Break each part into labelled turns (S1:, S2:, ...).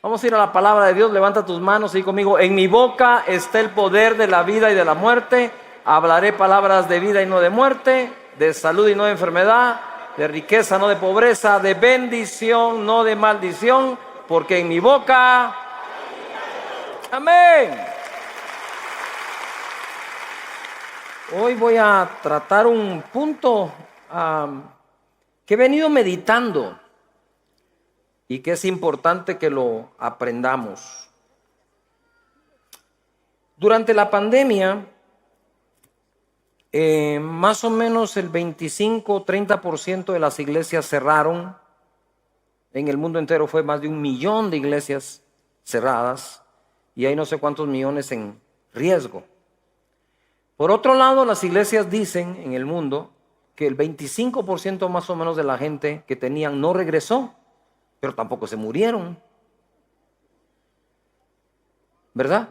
S1: Vamos a ir a la palabra de Dios. Levanta tus manos y di conmigo: en mi boca está el poder de la vida y de la muerte. Hablaré palabras de vida y no de muerte, de salud y no de enfermedad, de riqueza no de pobreza, de bendición no de maldición, porque en mi boca... Amén. Hoy voy a tratar un punto que he venido meditando y que es importante que lo aprendamos. Durante la pandemia, más o menos el 25-30% de las iglesias cerraron. En el mundo entero fue más de 1 millón de iglesias cerradas y hay no sé cuántos millones en riesgo. Por otro lado, las iglesias dicen en el mundo que el 25% más o menos de la gente que tenían no regresó, pero tampoco se murieron. ¿Verdad?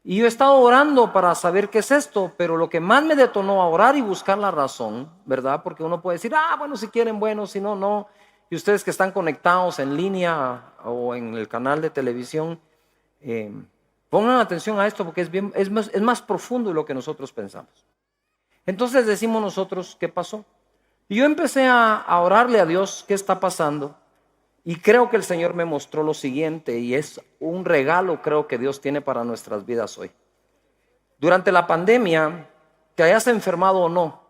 S1: Y yo he estado orando para saber qué es esto, pero lo que más me detonó a orar y buscar la razón, ¿verdad? Porque uno puede decir, bueno, si quieren, bueno, si no, no. Y ustedes que están conectados en línea o en el canal de televisión, pongan atención a esto porque es más profundo de lo que nosotros pensamos. Entonces decimos nosotros, ¿qué pasó? Y yo empecé a orarle a Dios, ¿qué está pasando? Y creo que el Señor me mostró lo siguiente, y es un regalo, creo que Dios tiene para nuestras vidas hoy. Durante la pandemia, te hayas enfermado o no,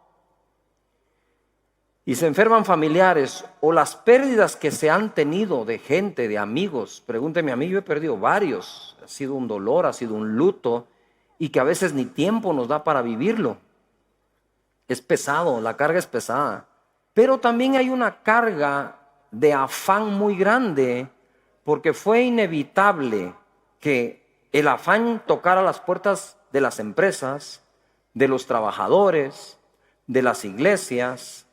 S1: y se enferman familiares, o las pérdidas que se han tenido de gente, de amigos, pregúnteme a mí, yo he perdido varios, ha sido un dolor, ha sido un luto, y que a veces ni tiempo nos da para vivirlo. Es pesado, la carga es pesada, pero también hay una carga de afán muy grande, porque fue inevitable que el afán tocara las puertas de las empresas, de los trabajadores, de las iglesias.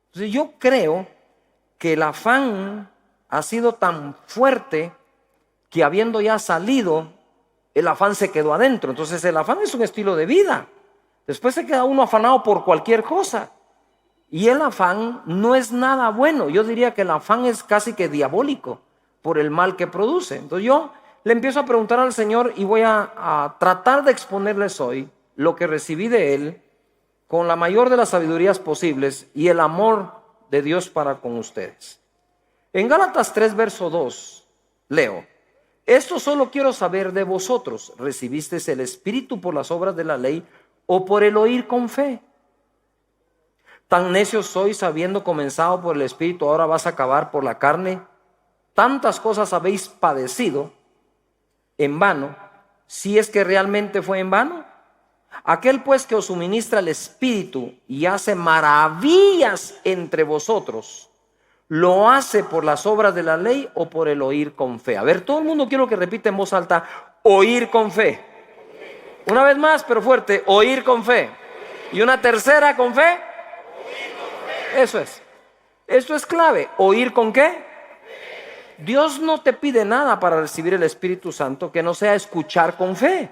S1: Entonces yo creo que el afán ha sido tan fuerte que habiendo ya salido, el afán se quedó adentro. Entonces el afán es un estilo de vida. Después se queda uno afanado por cualquier cosa. Y el afán no es nada bueno. Yo diría que el afán es casi que diabólico por el mal que produce. Entonces yo le empiezo a preguntar al Señor y voy a tratar de exponerles hoy lo que recibí de Él con la mayor de las sabidurías posibles y el amor de Dios para con ustedes. En Gálatas 3, verso 2, leo: esto solo quiero saber de vosotros, ¿recibisteis el Espíritu por las obras de la ley o por el oír con fe? Tan necios sois, habiendo comenzado por el Espíritu, ahora vas a acabar por la carne. Tantas cosas habéis padecido en vano, si es que realmente fue en vano. Aquel pues que os suministra el Espíritu y hace maravillas entre vosotros, ¿lo hace por las obras de la ley o por el oír con fe? A ver, todo el mundo quiero que repita en voz alta: oír con fe. Una vez más, pero fuerte: oír con fe. Y una tercera: con fe. Eso es. Esto es clave. ¿Oír con qué? Dios no te pide nada para recibir el Espíritu Santo que no sea escuchar con fe.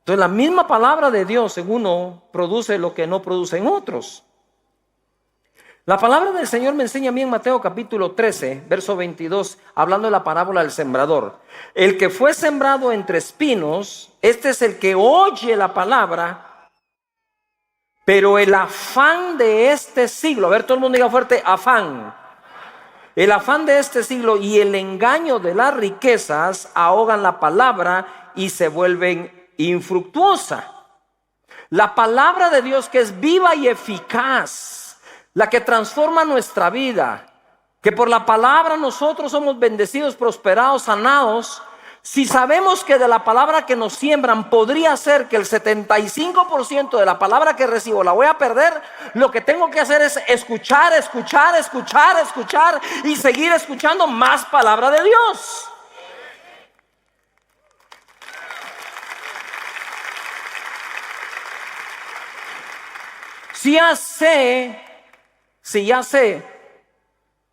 S1: Entonces la misma palabra de Dios en uno produce lo que no produce en otros. La palabra del Señor me enseña a mí en Mateo capítulo 13, verso 22, hablando de la parábola del sembrador. El que fue sembrado entre espinos, este es el que oye la palabra, pero el afán de este siglo, a ver, todo el mundo diga fuerte: afán. El afán de este siglo y el engaño de las riquezas ahogan la palabra y se vuelven infructuosa. La palabra de Dios, que es viva y eficaz, la que transforma nuestra vida, que por la palabra nosotros somos bendecidos, prosperados, sanados. Si sabemos que de la palabra que nos siembran podría ser que el 75% de la palabra que recibo la voy a perder, lo que tengo que hacer es escuchar, escuchar, escuchar, escuchar y seguir escuchando más palabra de Dios. Si ya sé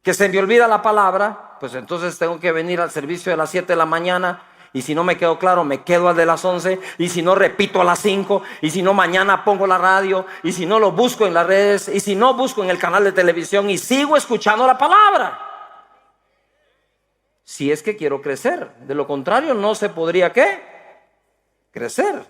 S1: que se me olvida la palabra, pues entonces tengo que venir al servicio de las 7 de la mañana. Y si no me quedó claro, me quedo al de las 11. Y si no, repito a las 5. Y si no, mañana pongo la radio. Y si no, lo busco en las redes. Y si no, busco en el canal de televisión. Y sigo escuchando la palabra. si es que quiero crecer. De lo contrario, no se podría, ¿qué? Crecer.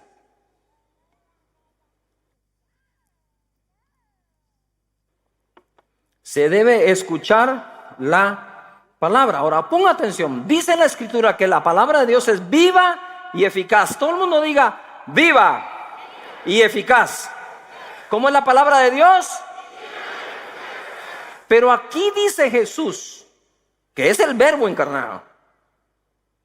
S1: Se debe escuchar la palabra. Ahora, ponga atención. Dice la Escritura que la palabra de Dios es viva y eficaz. Todo el mundo diga, viva y eficaz. ¿Cómo es la palabra de Dios? Pero aquí dice Jesús, que es el Verbo encarnado,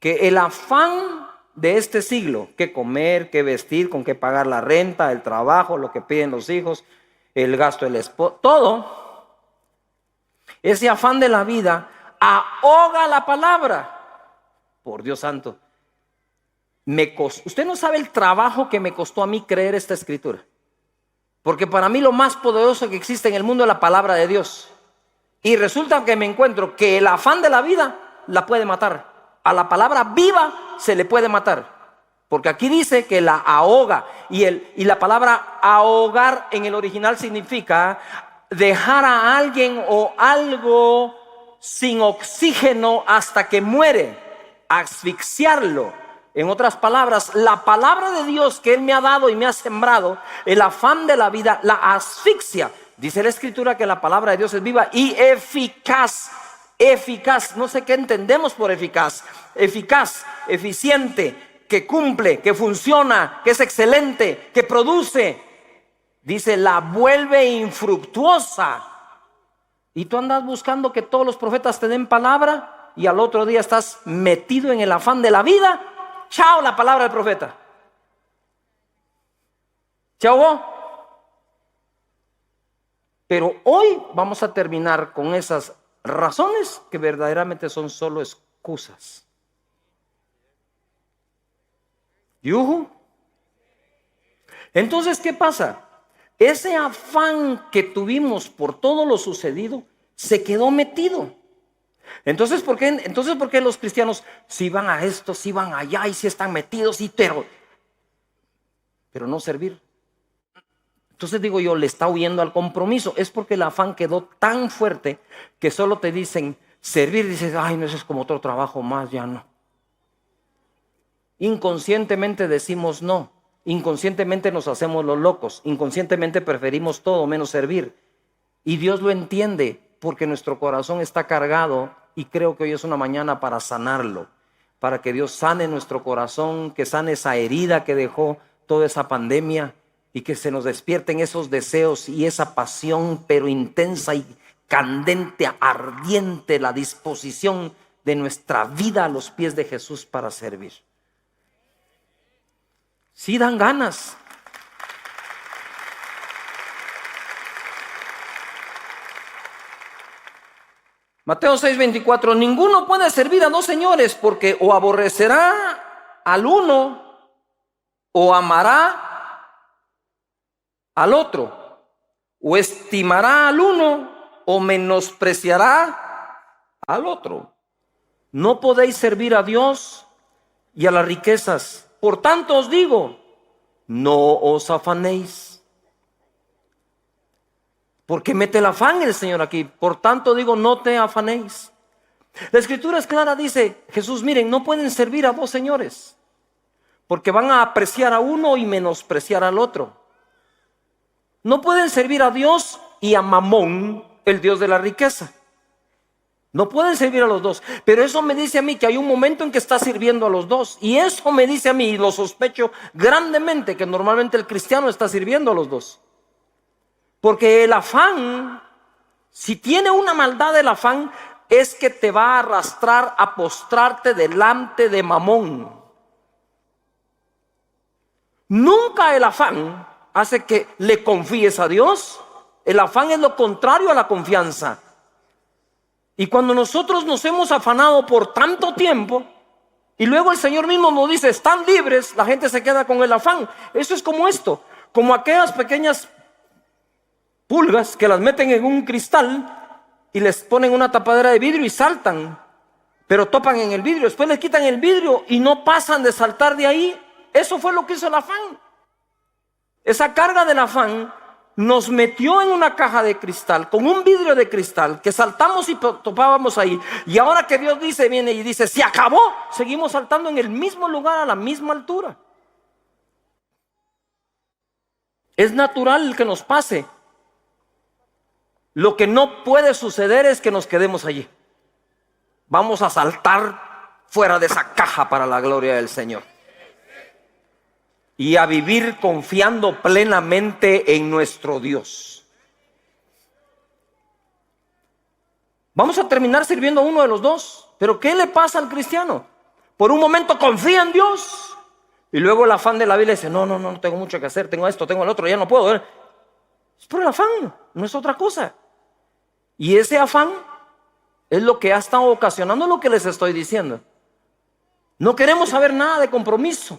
S1: que el afán de este siglo, que comer, que vestir, con qué pagar la renta, el trabajo, lo que piden los hijos, el gasto del esposo, todo, ese afán de la vida ahoga la palabra. Por Dios santo, usted no sabe el trabajo que me costó a mí creer esta escritura, porque para mí lo más poderoso que existe en el mundo es la palabra de Dios. Y resulta que me encuentro que el afán de la vida la puede matar. A la palabra viva se le puede matar. Porque aquí dice que la ahoga. Y la palabra ahogar en el original significa dejar a alguien o algo sin oxígeno hasta que muere. Asfixiarlo. En otras palabras, la palabra de Dios que Él me ha dado y me ha sembrado, el afán de la vida la asfixia. Dice la Escritura que la palabra de Dios es viva y eficaz. Eficaz, no sé qué entendemos por eficaz. Eficaz, eficiente, que cumple, que funciona, que es excelente, que produce. Dice, la vuelve infructuosa. Y tú andas buscando que todos los profetas te den palabra y al otro día estás metido en el afán de la vida. Chao la palabra del profeta. Chao. Pero hoy vamos a terminar con esas razones que verdaderamente son solo excusas. ¿Yuhu? Entonces, ¿qué pasa? Ese afán que tuvimos por todo lo sucedido se quedó metido. Entonces, ¿por qué los cristianos si van a esto, si van allá y si están metidos, pero no servir? Entonces digo yo, le está huyendo al compromiso. Es porque el afán quedó tan fuerte que solo te dicen servir. Dices, ay, no, eso es como otro trabajo más, ya no. Inconscientemente decimos no. Inconscientemente nos hacemos los locos. Inconscientemente preferimos todo menos servir. Y Dios lo entiende porque nuestro corazón está cargado y creo que hoy es una mañana para sanarlo. Para que Dios sane nuestro corazón, que sane esa herida que dejó toda esa pandemia. Y que se nos despierten esos deseos y esa pasión, pero intensa y candente, ardiente, la disposición de nuestra vida a los pies de Jesús para servir. Sí dan ganas. Mateo 6:24, ninguno puede servir a dos señores, porque o aborrecerá al uno o amará al otro, o estimará al uno o menospreciará al otro. No podéis servir a Dios y a las riquezas. Por tanto os digo, no os afanéis. Porque mete el afán el Señor aquí. Por tanto digo, no te afanéis. La Escritura es clara, dice Jesús, miren, no pueden servir a dos señores, porque van a apreciar a uno y menospreciar al otro. No pueden servir a Dios y a Mamón, el Dios de la riqueza. No pueden servir a los dos. Pero eso me dice a mí que hay un momento en que está sirviendo a los dos. Y eso me dice a mí, y lo sospecho grandemente, que normalmente el cristiano está sirviendo a los dos. Porque el afán, si tiene una maldad el afán, es que te va a arrastrar a postrarte delante de Mamón. Nunca el afán hace que le confíes a Dios. El afán es lo contrario a la confianza. Y cuando nosotros nos hemos afanado por tanto tiempo y luego el Señor mismo nos dice, están libres, la gente se queda con el afán. Eso es como esto, como aquellas pequeñas pulgas que las meten en un cristal y les ponen una tapadera de vidrio y saltan, pero topan en el vidrio. Después les quitan el vidrio y no pasan de saltar de ahí. Eso fue lo que hizo el afán. Esa carga del afán nos metió en una caja de cristal, con un vidrio de cristal, que saltamos y topábamos ahí. Y ahora que Dios dice, viene y dice, se acabó, seguimos saltando en el mismo lugar, a la misma altura. Es natural que nos pase. Lo que no puede suceder es que nos quedemos allí. Vamos a saltar fuera de esa caja para la gloria del Señor. Y a vivir confiando plenamente en nuestro Dios. Vamos a terminar sirviendo a uno de los dos. Pero ¿qué le pasa al cristiano? Por un momento confía en Dios y luego el afán de la vida dice, no tengo mucho que hacer, tengo esto, tengo el otro, ya no puedo. Es por el afán, no es otra cosa. Y ese afán es lo que ha estado ocasionando lo que les estoy diciendo. No queremos saber nada de compromiso.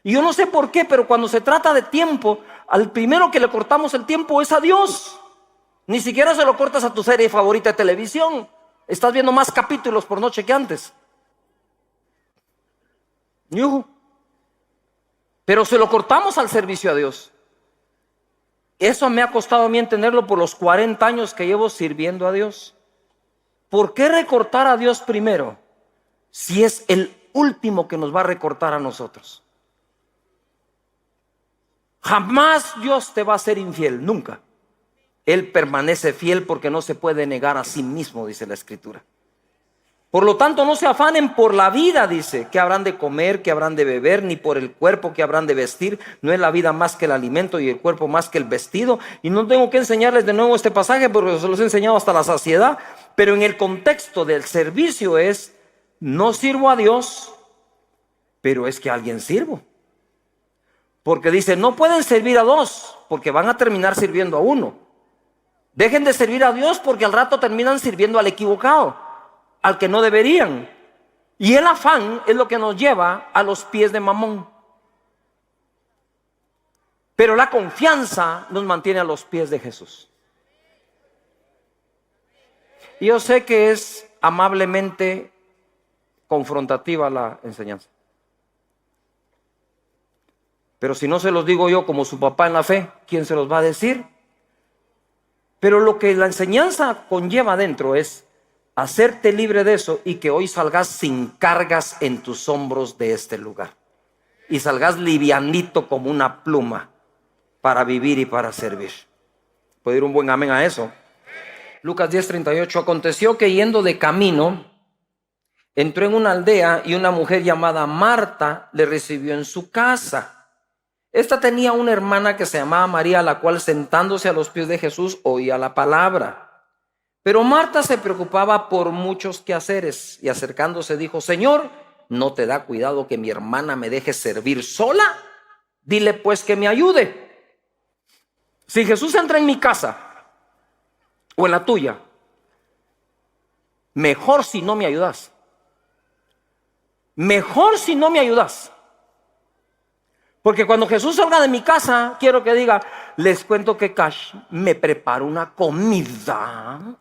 S1: Y yo no sé por qué, pero cuando se trata de tiempo, al primero que le cortamos el tiempo es a Dios. Ni siquiera se lo cortas a tu serie favorita de televisión. Estás viendo más capítulos por noche que antes. ¡Yujú! Pero se lo cortamos al servicio a Dios. Eso me ha costado a mí entenderlo por los 40 años que llevo sirviendo a Dios. ¿Por qué recortar a Dios primero si es el último que nos va a recortar a nosotros? Jamás Dios te va a ser infiel, nunca. Él permanece fiel porque no se puede negar a sí mismo, dice la Escritura. Por lo tanto, no se afanen por la vida, dice, que habrán de comer, que habrán de beber, ni por el cuerpo que habrán de vestir. No es la vida más que el alimento y el cuerpo más que el vestido. Y no tengo que enseñarles de nuevo este pasaje porque se los he enseñado hasta la saciedad. Pero en el contexto del servicio es, no sirvo a Dios, pero es que a alguien sirvo. Porque dice, no pueden servir a dos, porque van a terminar sirviendo a uno. Dejen de servir a Dios porque al rato terminan sirviendo al equivocado, al que no deberían. Y el afán es lo que nos lleva a los pies de Mamón. Pero la confianza nos mantiene a los pies de Jesús. Y yo sé que es amablemente confrontativa la enseñanza. Pero si no se los digo yo como su papá en la fe, ¿quién se los va a decir? Pero lo que la enseñanza conlleva adentro es hacerte libre de eso y que hoy salgas sin cargas en tus hombros de este lugar. Y salgas livianito como una pluma para vivir y para servir. ¿Puede ir un buen amén a eso? Lucas 10:38. Aconteció que yendo de camino, entró en una aldea y una mujer llamada Marta le recibió en su casa. Esta tenía una hermana que se llamaba María, la cual sentándose a los pies de Jesús oía la palabra. Pero Marta se preocupaba por muchos quehaceres y acercándose dijo, Señor, ¿no te da cuidado que mi hermana me deje servir sola? Dile pues que me ayude. Si Jesús entra en mi casa o en la tuya, mejor si no me ayudas. Mejor si no me ayudas. Porque cuando Jesús salga de mi casa, quiero que diga, les cuento que Cash me prepara una comida.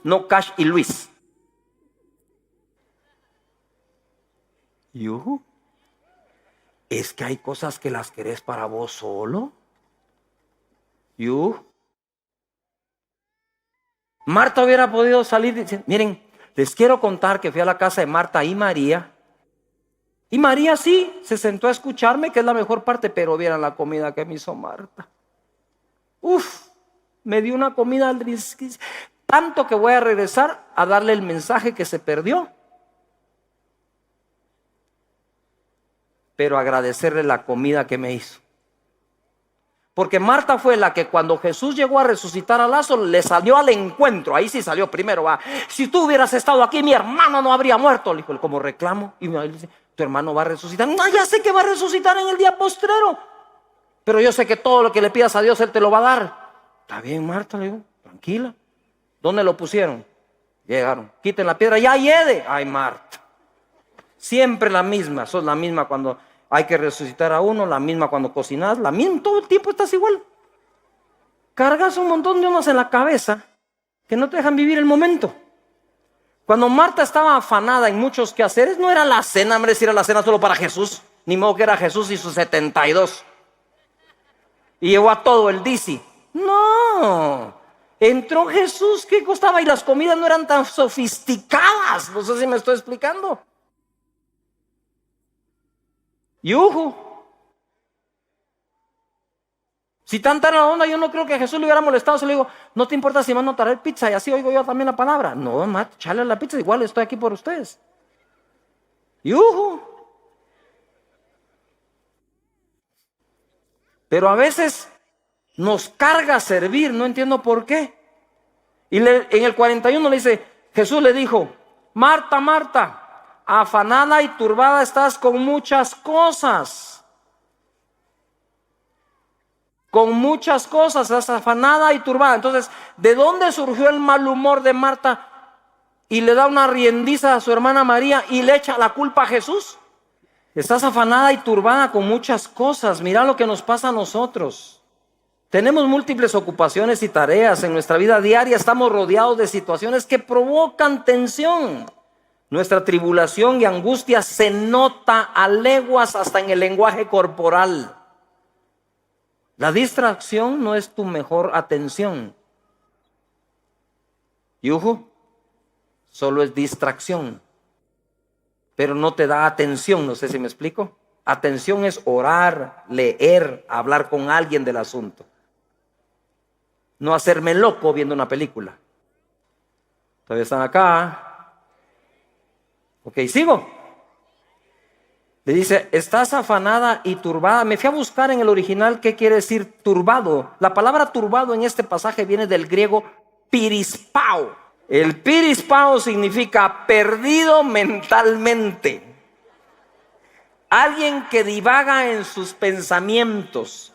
S1: No Cash y Luis. ¿Yo? ¿Es que hay cosas que las querés para vos solo? ¿Yo? Marta hubiera podido salir diciendo, miren, les quiero contar que fui a la casa de Marta y María. Y María sí, se sentó a escucharme, que es la mejor parte, pero vieran la comida que me hizo Marta. Uf, me dio una comida tanto que voy a regresar a darle el mensaje que se perdió. Pero agradecerle la comida que me hizo. Porque Marta fue la que cuando Jesús llegó a resucitar a Lázaro, le salió al encuentro. Ahí sí salió primero. Va. Si tú hubieras estado aquí, mi hermano no habría muerto. Le dijo, como reclamo. Y me dice, tu hermano va a resucitar. No, ya sé que va a resucitar en el día postrero. Pero yo sé que todo lo que le pidas a Dios, Él te lo va a dar. Está bien, Marta, le digo, tranquila. ¿Dónde lo pusieron? Llegaron. Quiten la piedra, ya hiede. Ay, Marta. Siempre la misma. Sos la misma cuando hay que resucitar a uno, la misma cuando cocinas, la misma, todo el tiempo estás igual. Cargas un montón de unos en la cabeza que no te dejan vivir el momento. Cuando Marta estaba afanada en muchos quehaceres, no era la cena, hombre, si era la cena solo para Jesús, ni modo que era Jesús y sus 72. Y llevó a todo el DC. No, entró Jesús, ¿qué costaba? Y las comidas no eran tan sofisticadas. No sé si me estoy explicando. Yujú. Si tanta era la onda, yo no creo que a Jesús le hubiera molestado. Se le digo, no te importa si mando a traer pizza y así oigo yo también la palabra. No, Matt, echale la pizza, igual estoy aquí por ustedes. Yujú. Pero a veces nos carga servir, no entiendo por qué. Y en el 41 le dice, Jesús le dijo, Marta, Marta, afanada y turbada estás con muchas cosas. Con muchas cosas, estás afanada y turbada. Entonces, ¿de dónde surgió el mal humor de Marta? Y le da una riendiza a su hermana María y le echa la culpa a Jesús. Estás afanada y turbada con muchas cosas. Mira lo que nos pasa a nosotros. Tenemos múltiples ocupaciones y tareas en nuestra vida diaria. Estamos rodeados de situaciones que provocan tensión. Nuestra tribulación y angustia se nota a leguas hasta en el lenguaje corporal. La distracción no es tu mejor atención. Yujú, solo es distracción, pero no te da atención. No sé si me explico. Atención es orar, leer, hablar con alguien del asunto. No hacerme loco viendo una película. ¿Todavía están acá? Ok, sigo. Le dice, estás afanada y turbada. Me fui a buscar en el original qué quiere decir turbado. La palabra turbado en este pasaje viene del griego pirispao. El pirispao significa perdido mentalmente. Alguien que divaga en sus pensamientos.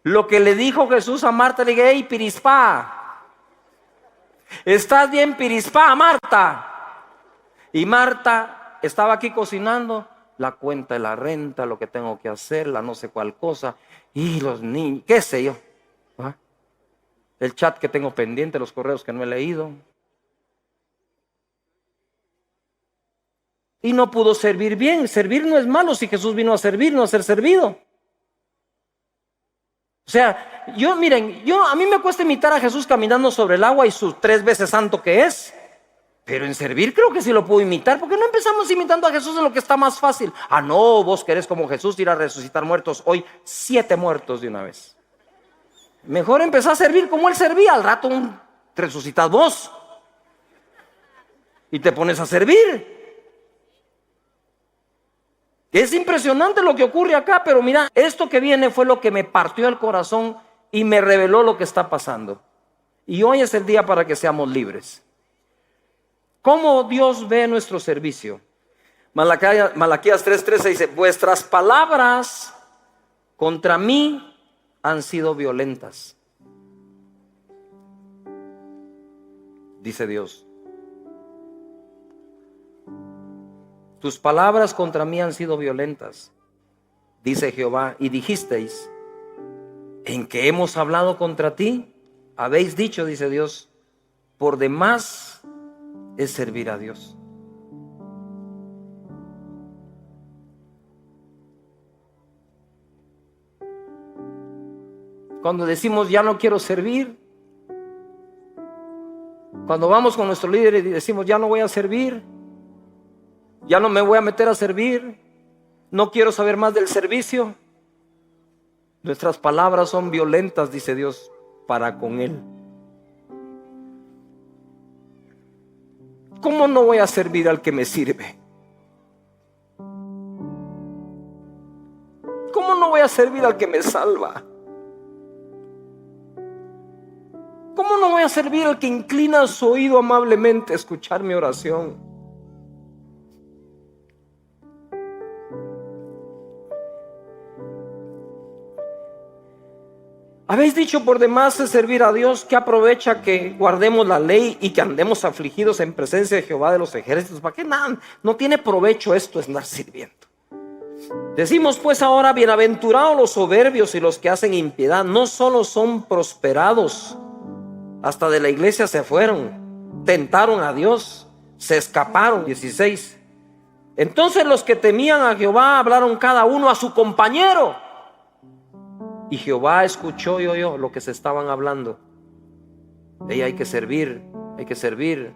S1: Lo que le dijo Jesús a Marta, le dije, hey, pirispá, ¿estás bien, pirispá, Marta? Y Marta estaba aquí cocinando. La cuenta de la renta, lo que tengo que hacer, la no sé cuál cosa, y los niños, qué sé yo. ¿Ah? El chat que tengo pendiente, los correos que no he leído. Y no pudo servir bien. Servir no es malo si Jesús vino a servir, no a ser servido. O sea, miren, a mí me cuesta imitar a Jesús caminando sobre el agua y su 3 veces santo que es. Pero en servir creo que sí lo puedo imitar. ¿Por qué no empezamos imitando a Jesús en lo que está más fácil? Ah, no, vos querés como Jesús ir a resucitar muertos. Hoy 7 muertos de una vez. Mejor empezar a servir como Él servía. Al rato resucitas vos y te pones a servir. Es impresionante lo que ocurre acá, pero mira, esto que viene fue lo que me partió el corazón y me reveló lo que está pasando. Y hoy es el día para que seamos libres. ¿Cómo Dios ve nuestro servicio? Malaquías 3:13 dice, vuestras palabras contra mí han sido violentas. Dice Dios. Tus palabras contra mí han sido violentas, dice Jehová, y dijisteis, ¿en qué hemos hablado contra ti? Habéis dicho, dice Dios, por demás es servir a Dios. Cuando decimos ya no quiero servir, cuando vamos con nuestro líder y decimos ya no voy a servir, ya no me voy a meter a servir, no quiero saber más del servicio, nuestras palabras son violentas, dice Dios, para con Él. ¿Cómo no voy a servir al que me sirve? ¿Cómo no voy a servir al que me salva? ¿Cómo no voy a servir al que inclina su oído amablemente a escuchar mi oración? Habéis dicho por demás es servir a Dios. ¿Qué aprovecha que guardemos la ley y que andemos afligidos en presencia de Jehová de los ejércitos? ¿Para qué nada? No tiene provecho esto, es andar sirviendo. Decimos pues ahora, bienaventurados los soberbios y los que hacen impiedad. No solo son prosperados, hasta de la iglesia se fueron, tentaron a Dios, se escaparon. 16. Entonces los que temían a Jehová hablaron cada uno a su compañero. Y Jehová escuchó y oyó lo que se estaban hablando. Hay que servir, hay que servir.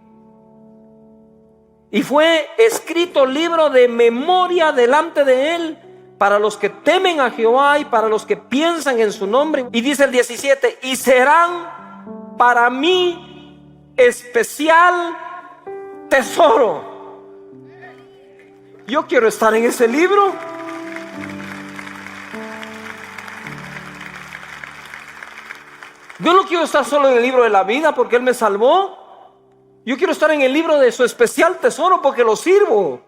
S1: Y fue escrito libro de memoria delante de él para los que temen a Jehová y para los que piensan en su nombre. Y dice el 17, y serán para mí especial tesoro. Yo quiero estar en ese libro. Yo no quiero estar solo en el libro de la vida porque Él me salvó. Yo quiero estar en el libro de su especial tesoro porque lo sirvo.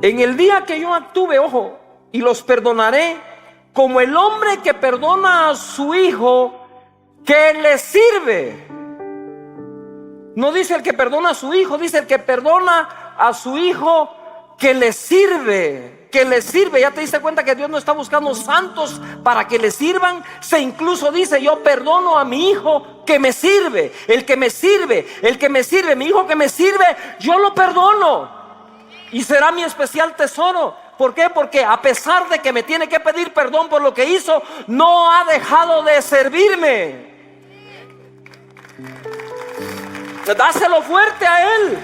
S1: En el día que yo actúe, ojo, y los perdonaré como el hombre que perdona a su hijo que le sirve. No dice el que perdona a su hijo, dice el que perdona a su hijo que le sirve, que le sirve. Ya te diste cuenta que Dios no está buscando santos para que le sirvan. Se incluso dice, yo perdono a mi hijo que me sirve. El que me sirve, el que me sirve, mi hijo que me sirve, yo lo perdono. Y será mi especial tesoro. ¿Por qué? Porque a pesar de que me tiene que pedir perdón por lo que hizo, no ha dejado de servirme. Dáselo fuerte a Él.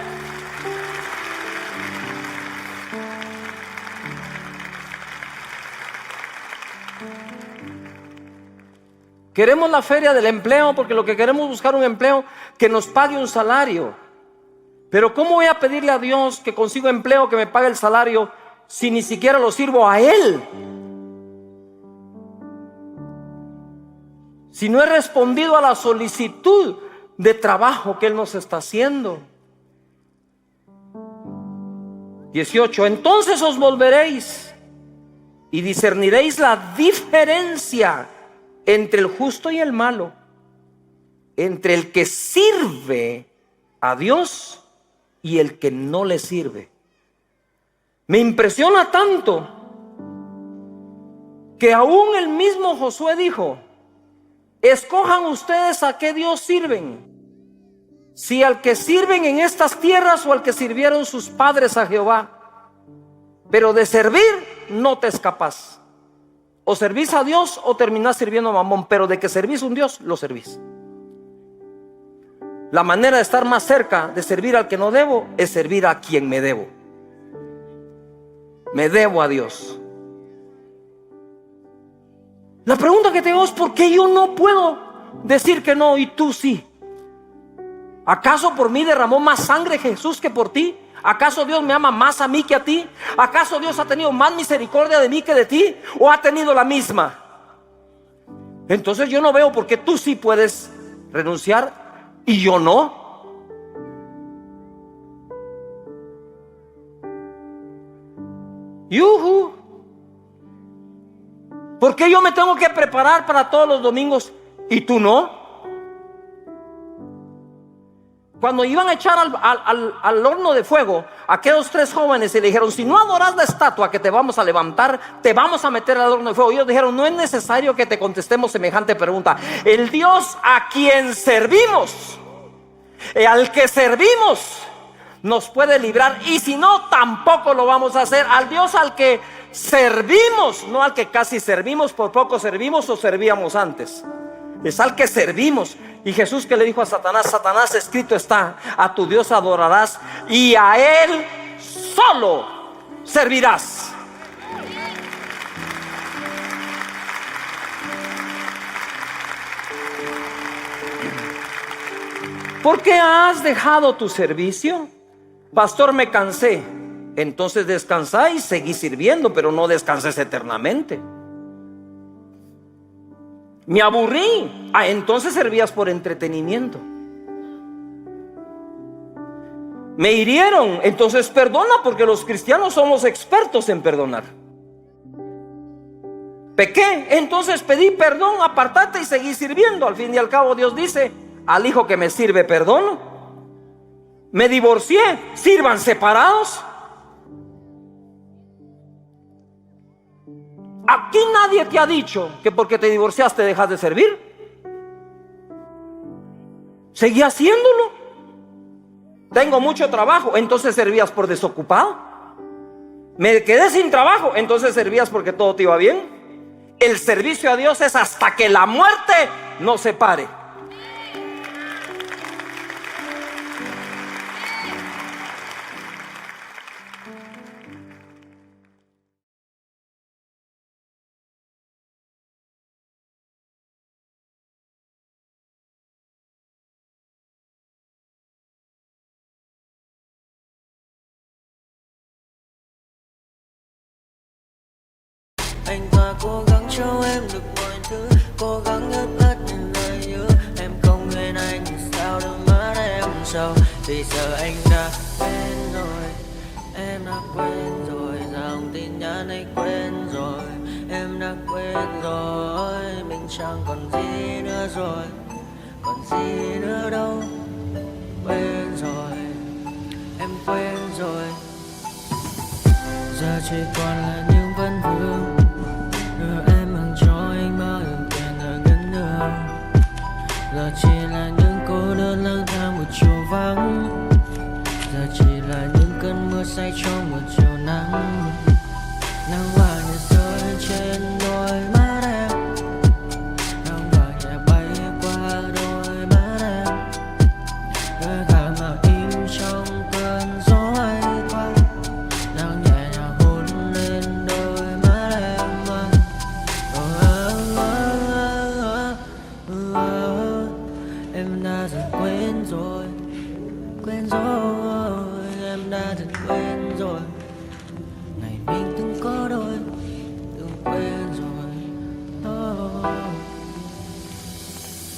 S1: Queremos la feria del empleo porque lo que queremos es buscar un empleo que nos pague un salario. Pero ¿cómo voy a pedirle a Dios que consiga empleo que me pague el salario si ni siquiera lo sirvo a Él? Si no he respondido a la solicitud de trabajo que Él nos está haciendo. 18. Entonces os volveréis y discerniréis la diferencia entre el justo y el malo, entre el que sirve a Dios y el que no le sirve. Me impresiona tanto que aún el mismo Josué dijo: escojan ustedes a qué Dios sirven, si al que sirven en estas tierras o al que sirvieron sus padres a Jehová. Pero de servir no te escapas. O servís a Dios o terminás sirviendo a Mamón, pero de que servís a un Dios, lo servís. La manera de estar más cerca de servir al que no debo es servir a quien me debo. Me debo a Dios. La pregunta que tengo es: ¿por qué yo no puedo decir que no y tú sí? ¿Acaso por mí derramó más sangre Jesús que por ti? ¿Acaso Dios me ama más a mí que a ti? ¿Acaso Dios ha tenido más misericordia de mí que de ti? ¿O ha tenido la misma? Entonces yo no veo por qué tú sí puedes renunciar y yo no. ¡Yujú! ¿Por qué yo me tengo que preparar para todos los domingos y tú no? Cuando iban a echar al horno de fuego a aquellos tres jóvenes y le dijeron: si no adoras la estatua que te vamos a levantar, te vamos a meter al horno de fuego. Ellos dijeron: no es necesario que te contestemos semejante pregunta. El Dios a quien servimos, al que servimos, nos puede librar, y si no, tampoco lo vamos a hacer. Al Dios al que servimos, no al que casi servimos, por poco servimos o servíamos antes. Es al que servimos. Y Jesús, que le dijo a Satanás: Satanás, escrito está, a tu Dios adorarás y a Él solo servirás. ¿Por qué has dejado tu servicio? Pastor, me cansé. Entonces descansá y seguí sirviendo, pero no descanses eternamente. Me aburrí. Entonces servías por entretenimiento. Me hirieron. Entonces perdona, porque los cristianos somos expertos en perdonar. Pequé. Entonces pedí perdón, apartate y seguí sirviendo. Al fin y al cabo Dios dice: al hijo que me sirve perdono. Me divorcié. Sirvan separados. Aquí nadie te ha dicho que porque te divorciaste dejas de servir. Seguí haciéndolo. Tengo mucho trabajo. Entonces servías por desocupado. Me quedé sin trabajo, entonces servías porque todo te iba bien. El servicio a Dios es hasta que la muerte nos separe.
S2: Anh ta cố gắng cho em được mọi thứ, cố gắng ướp át những lời nhớ. Em không quên anh thì sao đôi mắt em sầu. Vì giờ anh đã quên rồi, em đã quên rồi. Dòng tin nhắn anh quên rồi, em đã quên rồi. Mình chẳng còn gì nữa rồi, còn gì nữa đâu. Quên rồi, em quên rồi. Giờ chỉ còn là những vấn vương. Em mang cho anh bao nhiêu tiền ở ngân đường. Giờ chỉ là những cô đơn lang thang một chiều vắng. Giờ chỉ là những cơn mưa say trong một chiều nắng. Nắng vàng nhẹ rơi trên đôi mắt em, nắng vàng nhẹ bay qua đôi mắt em. Đôi gà mà im trong cơn gió hay qua. Nắng nhẹ nhàng hôn lên đôi mắt em. Em đã dần quên rồi, quên rồi. Em đã dần quên rồi ngày mình từng có đôi, từng quên rồi.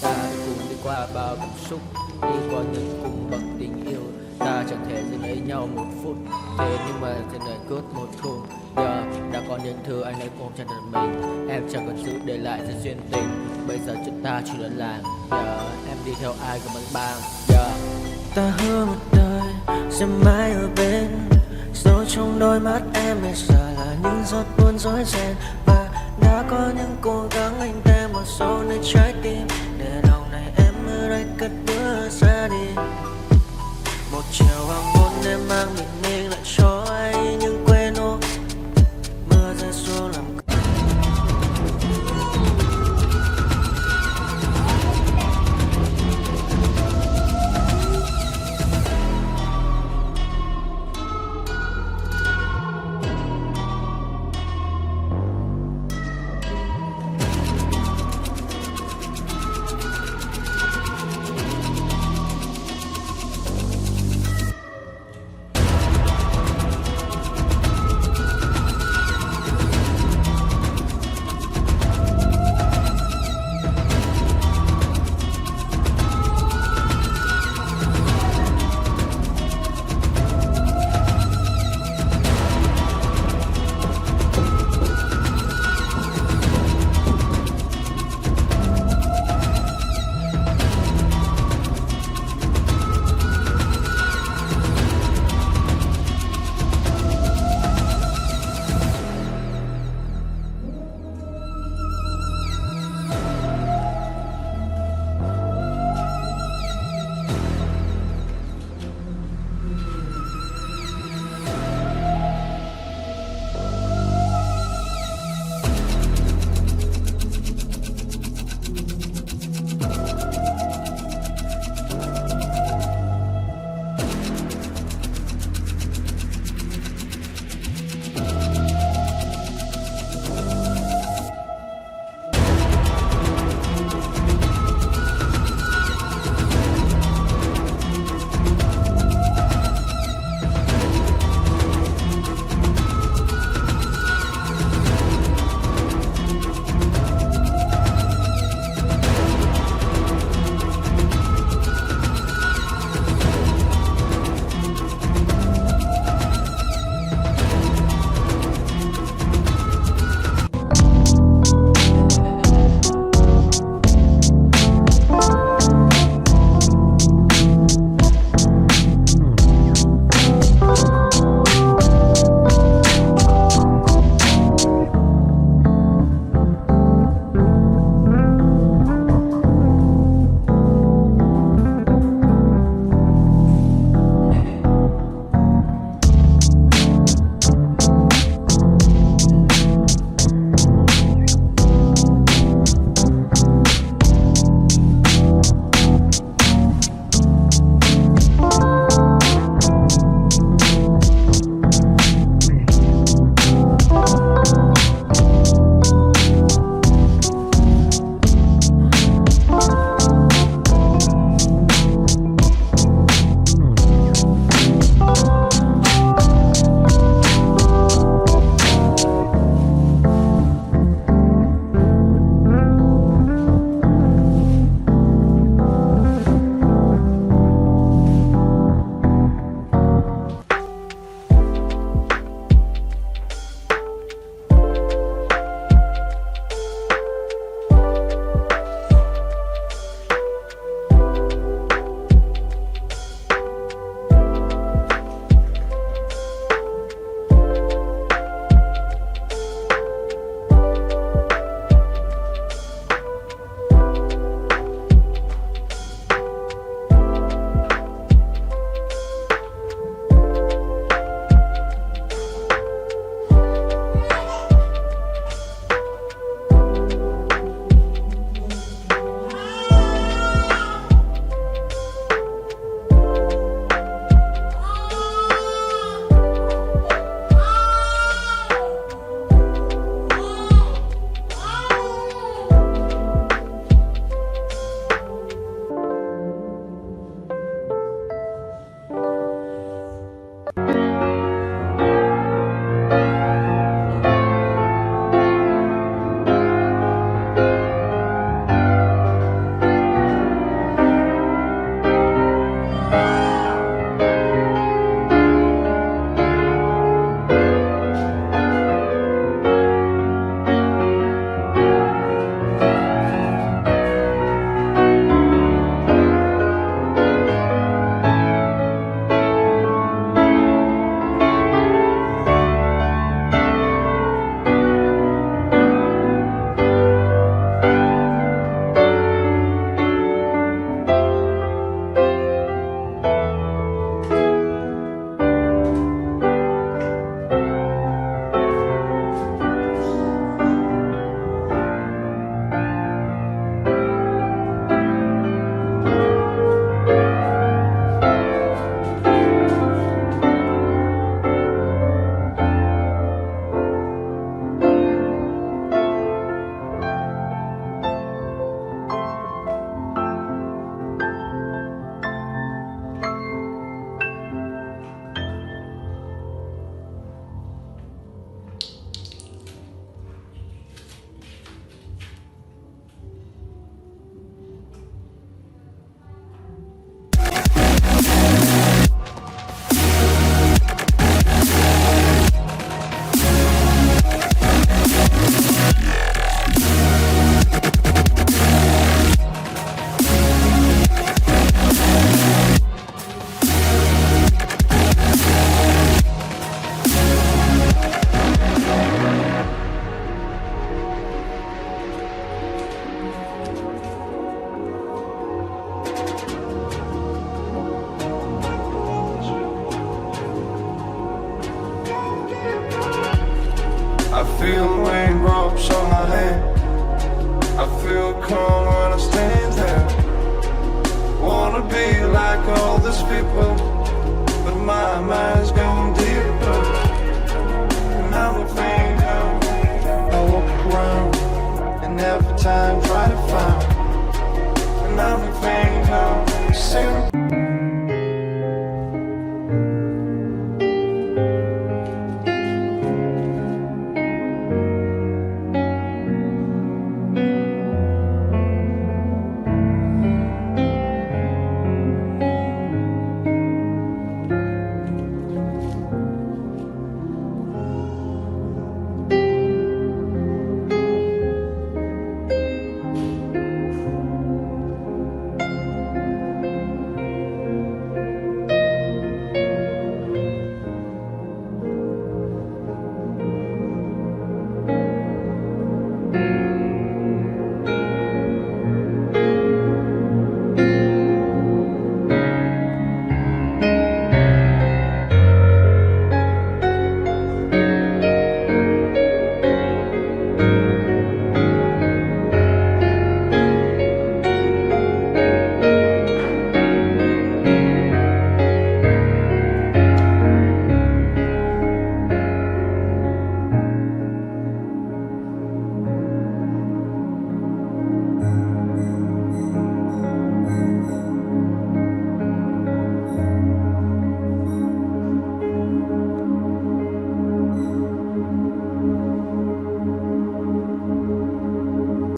S2: Ta đã cùng đi qua bao cảm xúc, đi qua những cung bậc tình yêu. Ta chẳng thể dừng lấy nhau một phút, thế nhưng mà trên đời cướp một thu. Giờ đã có những thứ anh ấy ôm trong đời mình, em chẳng cần giữ để lại sự duyên tình. Bây giờ chúng ta chỉ là làng, giờ em đi theo ai cũng bằng bang. Giờ ta hứa một đời sẽ mãi ở bên, dấu trong đôi mắt em bây giờ là những giọt buồn rối ren. Và đã có những cố gắng anh thêm một số nơi trái tim, để lòng này em ở đây cất bước ra đi. Một chiều hoàng hôn em mang bình minh lại cho